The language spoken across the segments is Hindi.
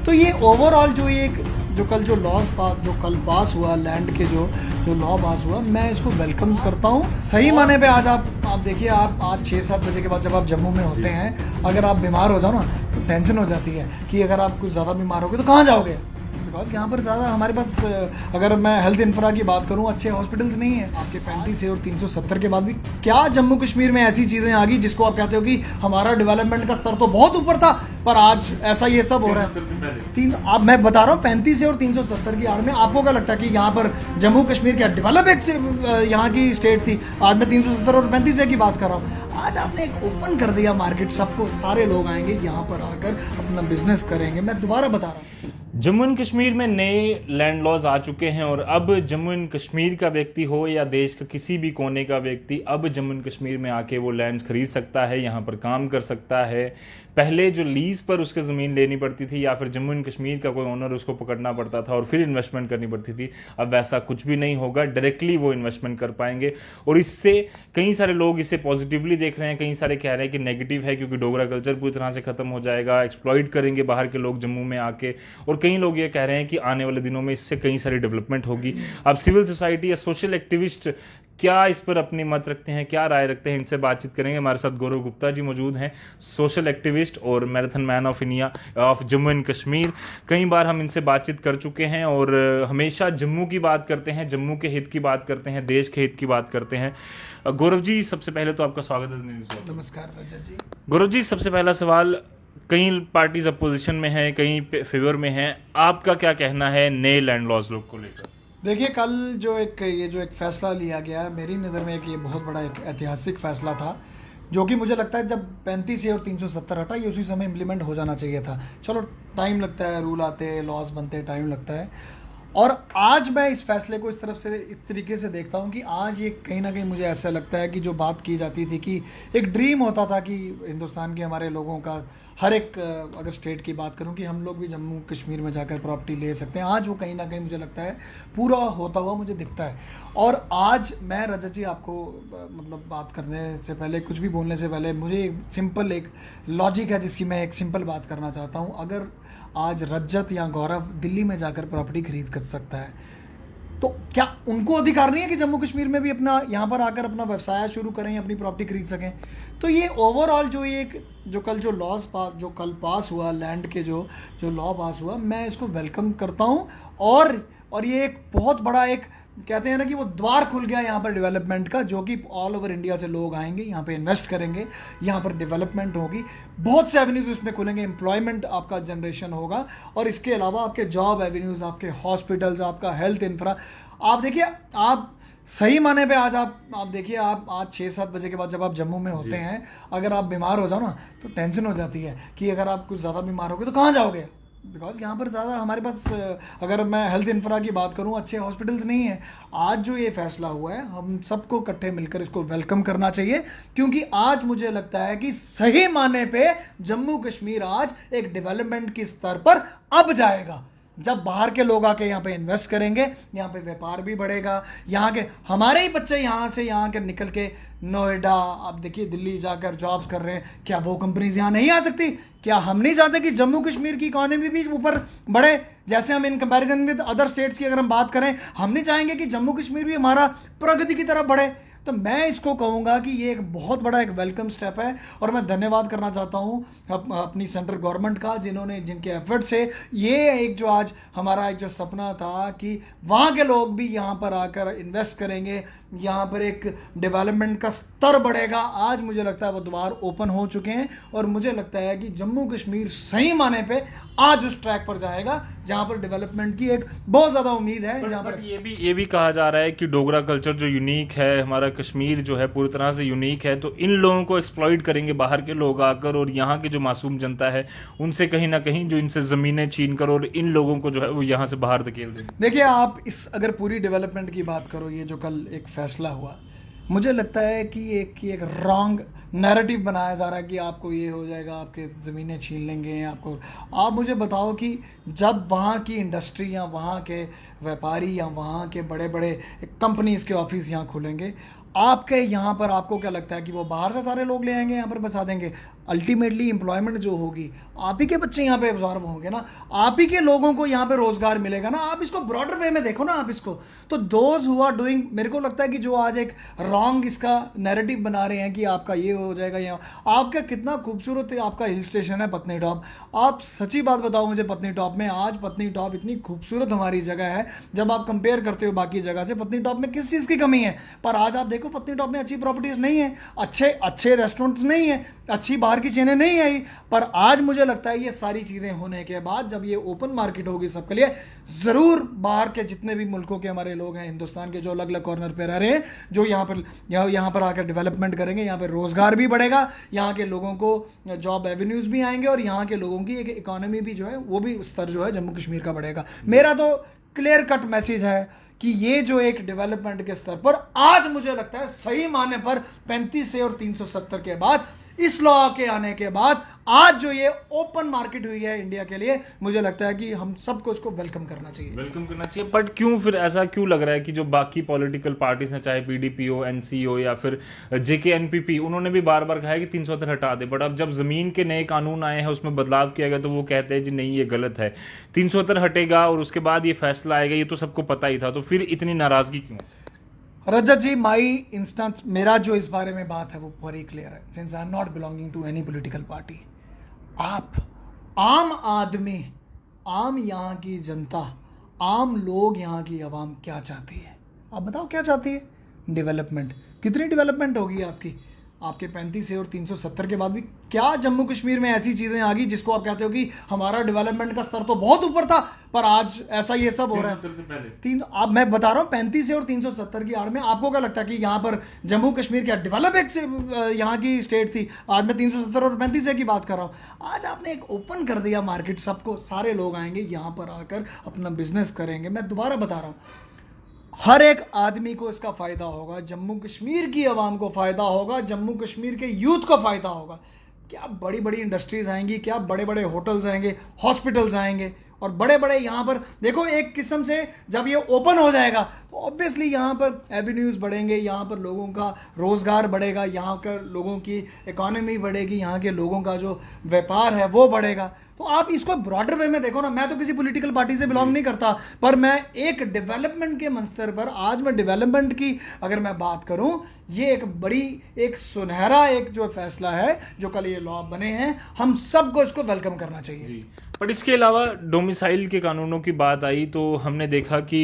तो ये ओवरऑल जो कल पास हुआ लैंड के जो लॉ पास हुआ, मैं इसको वेलकम करता हूँ। सही माने पे आज आप देखिए, आप आज 6-7 बजे के बाद जब आप जम्मू में होते हैं, अगर आप बीमार हो जाओ ना तो टेंशन हो जाती है कि अगर आप कुछ ज़्यादा बीमार हो गए तो कहाँ जाओगे। बिकॉज यहाँ पर ज़्यादा हमारे पास, अगर मैं हेल्थ इंफ्रा की बात करूँ, अच्छे हॉस्पिटल्स नहीं है। आपके 35 और 370 के बाद भी क्या जम्मू कश्मीर में ऐसी चीज़ें आ गई जिसको आप कहते हो कि हमारा डेवलपमेंट का स्तर तो बहुत ऊपर था, पर आज ऐसा ये सब हो रहा है। अब मैं बता रहा हूँ 35 और 370 की आड़ में आपको क्या लगता है कि यहाँ पर जम्मू कश्मीर क्या डेवलप यहाँ की स्टेट थी? आज मैं 370 और 35 की बात कर रहा हूँ। आज आपने एक ओपन कर दिया मार्केट, सबको, सारे लोग आएंगे यहाँ पर आकर अपना बिजनेस करेंगे। मैं दोबारा बता रहा हूँ, जम्मू एंड कश्मीर में नए लैंड लॉज आ चुके हैं और अब जम्मू एंड कश्मीर का व्यक्ति हो या देश का किसी भी कोने का व्यक्ति अब जम्मू एंड कश्मीर में आके वो लैंड्स खरीद सकता है, यहाँ पर काम कर सकता है। पहले जो लीज पर उसके ज़मीन लेनी पड़ती थी या फिर जम्मू एंड कश्मीर का कोई ओनर उसको पकड़ना पड़ता था और फिर इन्वेस्टमेंट करनी पड़ती थी, अब वैसा कुछ भी नहीं होगा। डायरेक्टली वो इन्वेस्टमेंट कर पाएंगे और इससे कई सारे लोग इसे पॉजिटिवली देख रहे हैं, कई सारे कह रहे हैं कि नेगेटिव है क्योंकि डोगरा कल्चर पूरी तरह से खत्म हो जाएगा, एक्सप्लॉइट करेंगे बाहर के लोग जम्मू में आके। और कई लोग ये कह रहे हैं कि आने वाले दिनों में इससे कई सारी डेवलपमेंट होगी। अब सिविल सोसाइटी या सोशल एक्टिविस्ट क्या इस पर अपनी मत रखते हैं, क्या राय रखते हैं, इनसे बातचीत करेंगे। हमारे साथ गौरव गुप्ता जी मौजूद हैं, सोशल एक्टिविस्ट और marathon man of India of Jammu and Kashmir. कई बार हम इनसे बातचीत कर चुके हैं और हमेशा जम्मू की बात करते हैं, जम्मू के हित की बात करते हैं, देश के हित की बात करते हैं। गौरव जी, सबसे पहले तो आपका स्वागत है। नमस्कार रजत जी। गौरव जी, सबसे पहला सवाल, कई पार्टीज अपोजिशन में हैं, कई फेवर में हैं, आपका क्या कहना है नए लैंड लॉज लोग को लेकर? देखिए, कल जो एक फैसला लिया गया, मेरी नज़र में ये बहुत बड़ा एक ऐतिहासिक फैसला था, जो कि मुझे लगता है जब 35 और 370 हटा, ये उसी समय इम्प्लीमेंट हो जाना चाहिए था। चलो टाइम लगता है, रूल आते, लॉज बनते, टाइम लगता है। और आज मैं इस फैसले को इस तरीके से देखता हूँ कि आज ये कहीं ना कहीं मुझे ऐसा लगता है कि जो बात की जाती थी कि एक ड्रीम होता था कि हिंदुस्तान के हमारे लोगों का, हर एक, अगर स्टेट की बात करूं, कि हम लोग भी जम्मू कश्मीर में जाकर प्रॉपर्टी ले सकते हैं, आज वो कहीं ना कहीं मुझे लगता है पूरा होता हुआ मुझे दिखता है। और आज मैं रजत जी आपको मतलब बात करने से पहले, कुछ भी बोलने से पहले, मुझे सिंपल एक लॉजिक है जिसकी मैं एक सिंपल बात करना चाहता हूँ। अगर आज रजत या गौरव दिल्ली में जाकर प्रॉपर्टी खरीद कर सकता है, तो क्या उनको अधिकार नहीं है कि जम्मू कश्मीर में भी अपना, यहाँ पर आकर अपना व्यवसाय शुरू करें, अपनी प्रॉपर्टी खरीद सकें? तो ये ओवरऑल जो कल पास हुआ लैंड के जो लॉ पास हुआ, मैं इसको वेलकम करता हूँ। और ये एक बहुत बड़ा, एक कहते हैं ना कि वो द्वार खुल गया यहाँ पर डेवलपमेंट का, जो कि ऑल ओवर इंडिया से लोग आएंगे, यहाँ पे इन्वेस्ट करेंगे, यहाँ पर डेवलपमेंट होगी, बहुत से एवेन्यूज़ इसमें खुलेंगे, एम्प्लॉयमेंट आपका जनरेशन होगा, और इसके अलावा आपके जॉब एवेन्यूज़, आपके हॉस्पिटल्स, आपका हेल्थ इंफ्रा। आप देखिए, आप सही माने पे आज आप देखिए, आप आज 6-7 बजे के बाद जब आप जम्मू में होते हैं, अगर आप बीमार हो जाओ ना तो टेंशन हो जाती है कि अगर आप कुछ ज़्यादा बीमार हो गए तो कहाँ जाओगे। बिकॉज यहाँ पर ज़्यादा हमारे पास, अगर मैं हेल्थ इंफ्रा की बात करूँ, अच्छे हॉस्पिटल्स नहीं है। आज जो ये फैसला हुआ है, हम सबको इकट्ठे मिलकर इसको वेलकम करना चाहिए, क्योंकि आज मुझे लगता है कि सही माने पे जम्मू कश्मीर आज एक डेवलपमेंट के स्तर पर अब जाएगा। जब बाहर के लोग आके यहाँ पे इन्वेस्ट करेंगे, यहाँ पे व्यापार भी बढ़ेगा, यहाँ के हमारे ही बच्चे यहाँ के निकल के नोएडा, आप देखिए दिल्ली जाकर जॉब्स कर रहे हैं। क्या वो कंपनीज यहाँ नहीं आ सकती? क्या हम नहीं चाहते कि जम्मू कश्मीर की इकोनॉमी भी ऊपर बढ़े? जैसे हम in comparison with other states की अगर हम बात करें, हम नहीं चाहेंगे कि जम्मू कश्मीर भी हमारा प्रगति की तरफ बढ़े? तो मैं इसको कहूँगा कि ये एक बहुत बड़ा एक वेलकम स्टेप है। और मैं धन्यवाद करना चाहता हूँ अपनी सेंट्रल गवर्नमेंट का, जिनके एफर्ट से ये एक जो आज हमारा एक जो सपना था कि वहाँ के लोग भी यहाँ पर आकर इन्वेस्ट करेंगे, यहाँ पर एक डेवलपमेंट का स्तर बढ़ेगा, आज मुझे लगता है वो द्वार ओपन हो चुके हैं। और मुझे लगता है कि जम्मू कश्मीर सही माने पे आज उस ट्रैक पर जाएगा जहाँ पर डेवलपमेंट की एक बहुत ज़्यादा उम्मीद है। जहाँ पर ये भी कहा जा रहा है कि डोगरा कल्चर जो यूनिक है, हमारा कश्मीर जो है पूरी तरह से यूनिक है, तो इन लोगों को एक्सप्लॉइट करेंगे बाहर के लोग आकर, और यहाँ के जो मासूम जनता है उनसे कहीं ना कहीं जो इनसे ज़मीनें छीन कर और इन लोगों को जो है वो यहाँ से बाहर धकेल देंगे। देखिए, आप इस अगर पूरी डेवलपमेंट की बात करो, ये जो कल एक फैसला हुआ, मुझे लगता है कि एक रॉन्ग नैरेटिव बनाया जा रहा है कि आपको ये हो जाएगा, आपके ज़मीनें छीन लेंगे आपको। आप मुझे बताओ कि जब वहाँ की इंडस्ट्री या वहाँ के व्यापारी या वहाँ के बड़े बड़े कंपनीज़ के ऑफिस यहाँ खुलेंगे, आपके यहाँ पर आपको क्या लगता है कि वो बाहर से सारे लोग ले आएंगे, यहाँ पर बसा देंगे? अल्टीमेटली एम्प्लॉयमेंट जो होगी, आप ही के बच्चे यहाँ पे एब्जॉर्ब होंगे ना, आप ही के लोगों को यहाँ पे रोजगार मिलेगा ना। आप इसको ब्रॉडर वे में देखो ना आप इसको। तो दोज हु आर डूइंग, मेरे को लगता है कि जो आज एक रॉन्ग इसका नैरेटिव बना रहे हैं कि आपका ये हो जाएगा, यहाँ आपका कितना खूबसूरत आपका हिल स्टेशन है पत्नी टॉप। आप सच्ची बात बताओ मुझे, पत्नी टॉप में आज पत्नी टॉप इतनी खूबसूरत हमारी जगह है, जब आप कंपेयर करते हो बाकी जगह से, पत्नी टॉप में किस चीज़ की कमी है? पर आज आप देखो पत्नी टॉप में अच्छी प्रॉपर्टीज नहीं है, अच्छे रेस्टोरेंट्स नहीं है, अच्छी बाहर की चेनें नहीं आई। पर आज मुझे लगता है ये सारी चीज़ें होने के बाद जब ये ओपन मार्केट होगी सबके लिए, ज़रूर बाहर के जितने भी मुल्कों के हमारे लोग हैं, हिंदुस्तान के जो अलग अलग कॉर्नर पे रह रहे हैं, जो यहाँ पर आकर डेवलपमेंट करेंगे, यहाँ पर रोज़गार भी बढ़ेगा, यहाँ के लोगों को जॉब एवेन्यूज़ भी आएंगे और यहाँ के लोगों की एक इकोनॉमी भी जो है वो भी स्तर जो है जम्मू कश्मीर का बढ़ेगा। मेरा तो क्लियर कट मैसेज है कि ये जो एक डेवलपमेंट के स्तर पर आज मुझे लगता है सही माने पर 35 से और 370 के बाद, इस लॉ के आने के बाद, आज जो ये ओपन मार्केट हुई है इंडिया के लिए, मुझे लगता है कि हम सबको इसको वेलकम करना चाहिए। बट क्यों फिर ऐसा क्यों लग रहा है कि जो बाकी पॉलिटिकल पार्टीज हैं, चाहे पीडीपी हो, एनसी हो या फिर जेकेएनपीपी, उन्होंने भी बार बार कहा है कि 370 हटा दे, बट अब जब जमीन के नए कानून आए हैं, उसमें बदलाव किया गया, तो वो कहते हैं जी नहीं ये गलत है, 370 हटेगा और उसके बाद ये फैसला आएगा, ये तो सबको पता ही था, तो फिर इतनी नाराजगी क्यों? रजत जी, माई इंस्टेंस, मेरा जो इस बारे में बात है वो वेरी क्लियर है। Since I am not belonging to any political party, आप आम आदमी, आम यहाँ की जनता, आम लोग, यहाँ की आवाम क्या चाहती है? आप बताओ क्या चाहती है? डेवलपमेंट। कितनी डेवलपमेंट होगी आपके 35 से और 370 के बाद भी? क्या जम्मू कश्मीर में ऐसी चीज़ें आ गई जिसको आप कहते हो कि हमारा डेवलपमेंट का स्तर तो बहुत ऊपर था, पर आज ऐसा ये सब हो रहा है? से पहले अब मैं बता रहा हूँ 35 से और 370 की आड़ में आपको क्या लगता है कि यहाँ पर जम्मू कश्मीर क्या डेवलप एक से यहाँ की स्टेट थी? आज मैं 370 और 35 की बात कर रहा हूँ। आज आपने एक ओपन कर दिया मार्केट, सबको, सारे लोग आएंगे यहाँ पर आकर अपना बिजनेस करेंगे। मैं दोबारा बता रहा हूँ, हर एक आदमी को इसका फ़ायदा होगा, जम्मू कश्मीर की आवाम को फ़ायदा होगा, जम्मू कश्मीर के यूथ को फ़ायदा होगा। क्या बड़ी बड़ी इंडस्ट्रीज़ आएंगी, क्या बड़े बड़े होटल्स आएंगे, हॉस्पिटल्स आएंगे, और बड़े बड़े यहाँ पर देखो, एक किस्म से जब ये ओपन हो जाएगा तो ऑब्वियसली यहाँ पर एवेन्यूज़ बढ़ेंगे, यहाँ पर लोगों का रोज़गार बढ़ेगा, यहाँ कर लोगों की इकोनॉमी बढ़ेगी, यहाँ के लोगों का जो व्यापार है वो बढ़ेगा। तो आप इसको ब्रॉडर वे में देखो ना। मैं तो किसी पॉलिटिकल पार्टी से बिलोंग नहीं करता, पर मैं एक डेवलपमेंट के मंस्तर पर, आज मैं डेवलपमेंट की अगर मैं बात करूं, ये एक बड़ी, एक सुनहरा एक जो फैसला है, जो कल ये लॉ बने हैं, हम सबको इसको वेलकम करना चाहिए। बट इसके अलावा डोमिसाइल के कानूनों की बात आई तो हमने देखा कि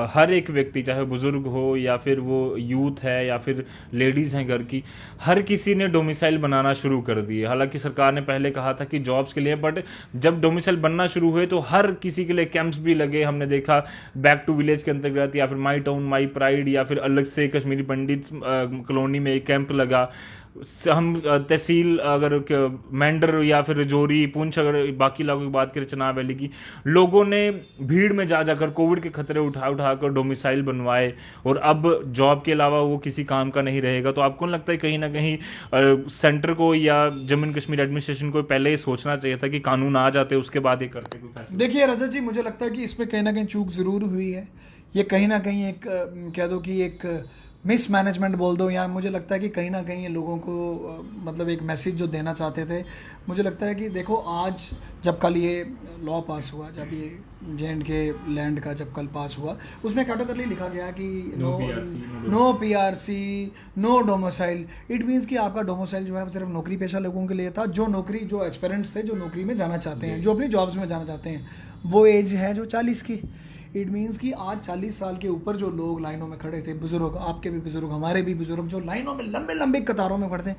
हर एक व्यक्ति, चाहे बुजुर्ग हो या फिर वो यूथ है या फिर लेडीज़ हैं घर की, हर किसी ने डोमिसाइल बनाना शुरू कर दिए। हालांकि सरकार ने पहले कहा था कि जॉब्स के लिए, बट जब डोमिसाइल बनना शुरू हुए तो हर किसी के लिए कैंप्स भी लगे। हमने देखा बैक टू विलेज के अंतर्गत, या फिर माई टाउन माई प्राइड, या फिर अलग से कश्मीरी पंडित कॉलोनी में एक कैंप लगा। हम तहसील अगर मेंढर या फिर रजौरी, पुंछ, अगर बाकी इलाकों की बात करें, चनाब वैली की, लोगों ने भीड़ में जा जाकर कोविड के खतरे उठाकर डोमिसाइल बनवाए, और अब जॉब के अलावा वो किसी काम का नहीं रहेगा। तो आपको लगता है कहीं ना कहीं सेंटर को या जम्मू कश्मीर एडमिनिस्ट्रेशन को पहले ही सोचना चाहिए था कि कानून आ जाते उसके बाद ये करते कोई फैसला? देखिए रजत जी, मुझे लगता है कि इसमें कहीं ना कहीं चूक ज़रूर हुई है। ये कहीं ना कहीं एक कह दो कि एक मिस मैनेजमेंट बोल दो, या मुझे लगता है कि कहीं ना कहीं ये लोगों को मतलब एक मैसेज जो देना चाहते थे। मुझे लगता है कि देखो, आज जब कल ये लॉ पास हुआ, जब ये J&K लैंड का जब कल पास हुआ, उसमें कैटेगरी लिखा गया कि no PRC, no domicile. It means कि आपका डोमिसाइल जो है सिर्फ नौकरी पेशा लोगों के लिए था, जो एस्पिरेंट्स थे, जो नौकरी में जाना चाहते हैं, जो अपनी जॉब्स में जाना चाहते हैं। वो एज है जो 40 की। इट मीन्स कि आज 40 साल के ऊपर जो लोग लाइनों में खड़े थे, बुजुर्ग, आपके भी बुजुर्ग, हमारे भी बुजुर्ग, जो लाइनों में लंबे लंबे कतारों में खड़े थे,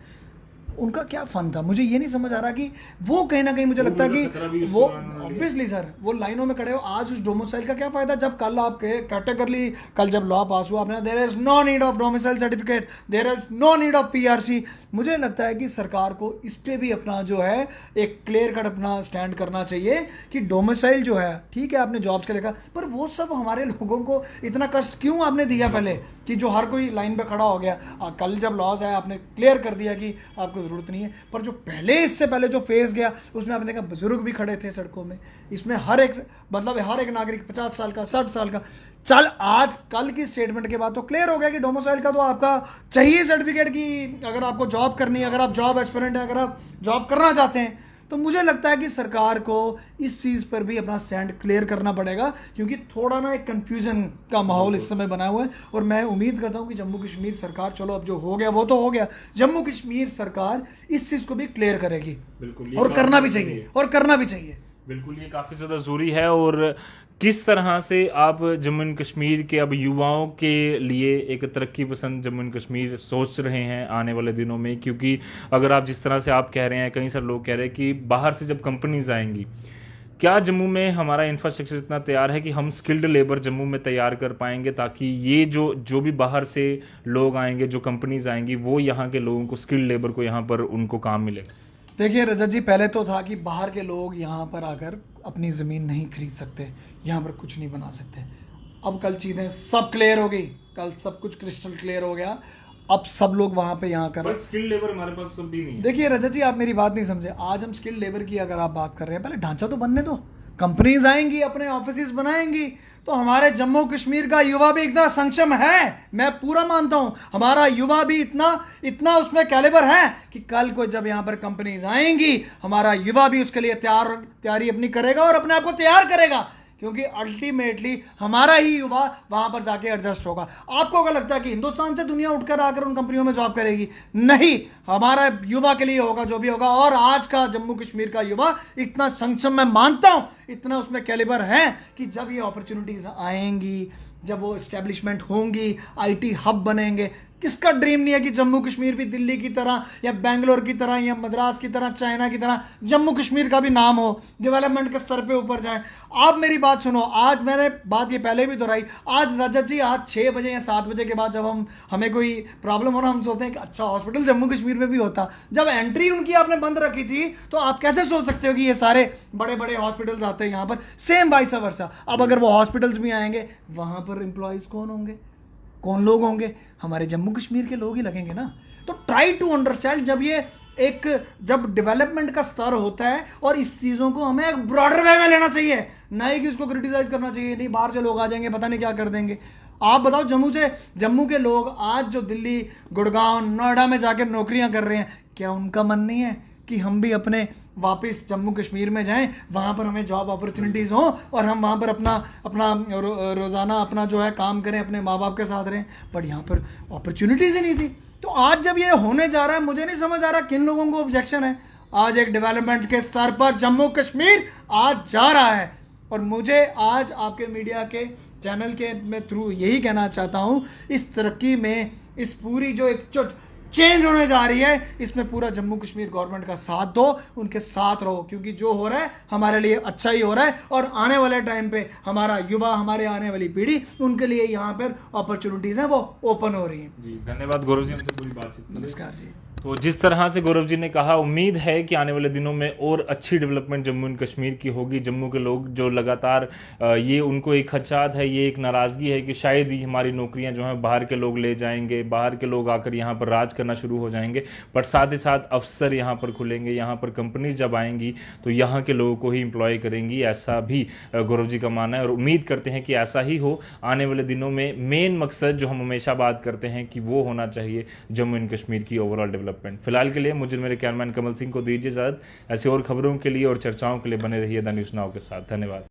उनका क्या फन था? मुझे ये नहीं समझ आ रहा कि वो कहीं ना कहीं, मुझे लगता है कि वो ऑब्वियसली सर, वो लाइनों में खड़े हो, आज उस डोमिसाइल का क्या फायदा? जब कल आपके कैटेगरी, कल जब लॉ पास हुआ आपने, there is no need of domicile certificate, there is no need of PRC। मुझे लगता है कि सरकार को इस पे भी अपना जो है एक क्लियर कट अपना स्टैंड करना चाहिए कि डोमिसाइल जो है, ठीक है आपने जॉब्स के लेकर, पर वो सब हमारे लोगों को इतना कष्ट क्यों आपने दिया पहले, कि जो हर कोई लाइन पे खड़ा हो गया? कल जब लॉज आया आपने क्लियर कर दिया कि आपको ज़रूरत नहीं है, पर जो पहले, इससे पहले जो फेज गया, उसमें आपने देखा बुजुर्ग भी खड़े थे सड़कों में, में। इसमें हर एक नागरिक 50 साल का, 60 साल का, चल आज कल की स्टेटमेंट के बाद तो क्लियर हो गया कि डोमिसाइल का तो आपका चाहिए सर्टिफिकेट की अगर आपको जॉब करनी है, अगर आप जॉब एस्पिरेंट है, अगर आप जॉब करना चाहते हैं। तो मुझे लगता है कि सरकार को इस चीज़ पर भी अपना स्टैंड क्लियर करना पड़ेगा, क्योंकि थोड़ा ना एक कन्फ्यूजन का माहौल इस समय बना हुआ है। और मैं उम्मीद करता हूं कि जम्मू कश्मीर सरकार, चलो अब जो हो गया वो तो हो गया, जम्मू कश्मीर सरकार इस चीज़ को भी क्लियर करेगी। बिल्कुल, और करना भी चाहिए। बिल्कुल, ये काफ़ी ज़्यादा ज़रूरी है। और किस तरह से आप जम्मू एंड कश्मीर के अब युवाओं के लिए एक तरक्की पसंद जम्मू एंड कश्मीर सोच रहे हैं आने वाले दिनों में? क्योंकि अगर आप जिस तरह से आप कह रहे हैं, कई सारे लोग कह रहे हैं कि बाहर से जब कंपनीज आएंगी, क्या जम्मू में हमारा इंफ्रास्ट्रक्चर इतना तैयार है कि हम स्किल्ड लेबर जम्मू में तैयार कर पाएंगे, ताकि ये जो भी बाहर से लोग आएंगे, जो कंपनीज आएंगी, वो यहाँ के लोगों को, स्किल्ड लेबर को यहाँ पर उनको काम मिलेगा? देखिए रजत जी, पहले तो था कि बाहर के लोग यहाँ पर आकर अपनी ज़मीन नहीं खरीद सकते, यहाँ पर कुछ नहीं बना सकते। अब कल चीज़ें सब क्लियर हो गई, कल सब कुछ क्रिस्टल क्लियर हो गया। अब सब लोग वहाँ पे यहाँ कर, बट स्किल्ड लेबर हमारे पास तो भी नहीं है। देखिए रजत जी, आप मेरी बात नहीं समझे। आज हम स्किल्ड लेबर की अगर आप बात कर रहे हैं, पहले ढांचा तो बनने दो। कंपनीज आएंगी, अपने ऑफिस बनाएंगी, तो हमारे जम्मू कश्मीर का युवा भी इतना सक्षम है, मैं पूरा मानता हूं, हमारा युवा भी इतना उसमें कैलिबर है कि कल को जब यहां पर कंपनीज आएंगी, हमारा युवा भी उसके लिए तैयारी अपनी करेगा और अपने आप को तैयार करेगा, क्योंकि अल्टीमेटली हमारा ही युवा वहां पर जाके एडजस्ट होगा। आपको क्या लगता है कि हिंदुस्तान से दुनिया उठकर आकर उन कंपनियों में जॉब करेगी? नहीं, हमारा युवा के लिए होगा जो भी होगा। और आज का जम्मू कश्मीर का युवा इतना सक्षम, मैं मानता हूं, इतना उसमें कैलिबर है कि जब ये अपॉर्चुनिटीज आएंगी, जब वो एस्टेब्लिशमेंट होंगी, आईटी हब बनेंगे, किसका ड्रीम नहीं है कि जम्मू कश्मीर भी दिल्ली की तरह या बेंगलोर की तरह या मद्रास की तरह, चाइना की तरह जम्मू कश्मीर का भी नाम हो, डेवलपमेंट के स्तर पे ऊपर जाए। आप मेरी बात सुनो, आज मैंने बात ये पहले भी दोहराई, आज रजत जी, आज 6 बजे या 7 बजे के बाद जब हमें कोई प्रॉब्लम हो ना, हम सोचते हैं कि अच्छा हॉस्पिटल जम्मू कश्मीर में भी होता। जब एंट्री उनकी आपने बंद रखी थी, तो आप कैसे सोच सकते हो कि ये सारे बड़े बड़े हॉस्पिटल्स आते हैं यहाँ पर? Same vice versa. अब अगर वो हॉस्पिटल्स भी आएंगे, वहां पर एम्प्लॉयज कौन होंगे, कौन लोग होंगे? हमारे जम्मू कश्मीर के लोग ही लगेंगे ना। तो ट्राई टू अंडरस्टैंड, जब डेवलपमेंट का स्तर होता है, और इस चीज़ों को हमें एक ब्रॉडर वे में लेना चाहिए, नहीं कि उसको क्रिटिसाइज करना चाहिए। नहीं, बाहर से लोग आ जाएंगे, पता नहीं क्या कर देंगे। आप बताओ, जम्मू के लोग आज जो दिल्ली, गुड़गांव, नोएडा में जाकर नौकरियां कर रहे हैं, क्या उनका मन नहीं है कि हम भी अपने वापस जम्मू कश्मीर में जाएं, वहाँ पर हमें जॉब अपॉर्चुनिटीज़ हों और हम वहाँ पर अपना रोज़ाना अपना जो है काम करें, अपने माँ बाप के साथ रहें? बट यहाँ पर अपॉर्चुनिटीज़ ही नहीं थी। तो आज जब ये होने जा रहा है, मुझे नहीं समझ आ रहा किन लोगों को ऑब्जेक्शन है। आज एक डेवलपमेंट के स्तर पर जम्मू कश्मीर आज जा रहा है, और मुझे आज आपके मीडिया के चैनल के मैं थ्रू यही कहना चाहता हूँ, इस तरक्की में, इस पूरी जो एक चेंज होने जा रही है, इसमें पूरा जम्मू कश्मीर गवर्नमेंट का साथ दो, उनके साथ रहो, क्योंकि जो हो रहा है हमारे लिए अच्छा ही हो रहा है। और आने वाले टाइम पे हमारा युवा, हमारे आने वाली पीढ़ी, उनके लिए यहाँ पर अपॉर्चुनिटीज हैं वो ओपन हो रही हैं। जी, धन्यवाद गौरव जी, हमसे पूरी बातचीत। नमस्कार जी। तो जिस तरह से गौरव जी ने कहा, उम्मीद है कि आने वाले दिनों में और अच्छी डेवलपमेंट जम्मू एंड कश्मीर की होगी। जम्मू के लोग जो लगातार ये उनको एक खदशात है, ये एक नाराज़गी है कि शायद ही हमारी नौकरियां जो हैं बाहर के लोग ले जाएंगे, बाहर के लोग आकर यहाँ पर राज करना शुरू हो जाएंगे। बट साथ ही साथ अफसर यहाँ पर खुलेंगे, यहाँ पर कंपनीज जब आएंगी तो यहाँ के लोगों को ही एम्प्लॉय करेंगी, ऐसा भी गौरव जी का मानना है। और उम्मीद करते हैं कि ऐसा ही हो आने वाले दिनों में। मेन मकसद जो हम हमेशा बात करते हैं कि वो होना चाहिए जम्मू एंड कश्मीर की ओवरऑल डेवलपमेंट। फिलहाल के लिए मुझे मेरे कैमरामैन कमल सिंह को दीजिए इजाजत। ऐसी और खबरों के लिए और चर्चाओं के लिए बने रहिए द न्यूज़ नाउ के साथ। धन्यवाद।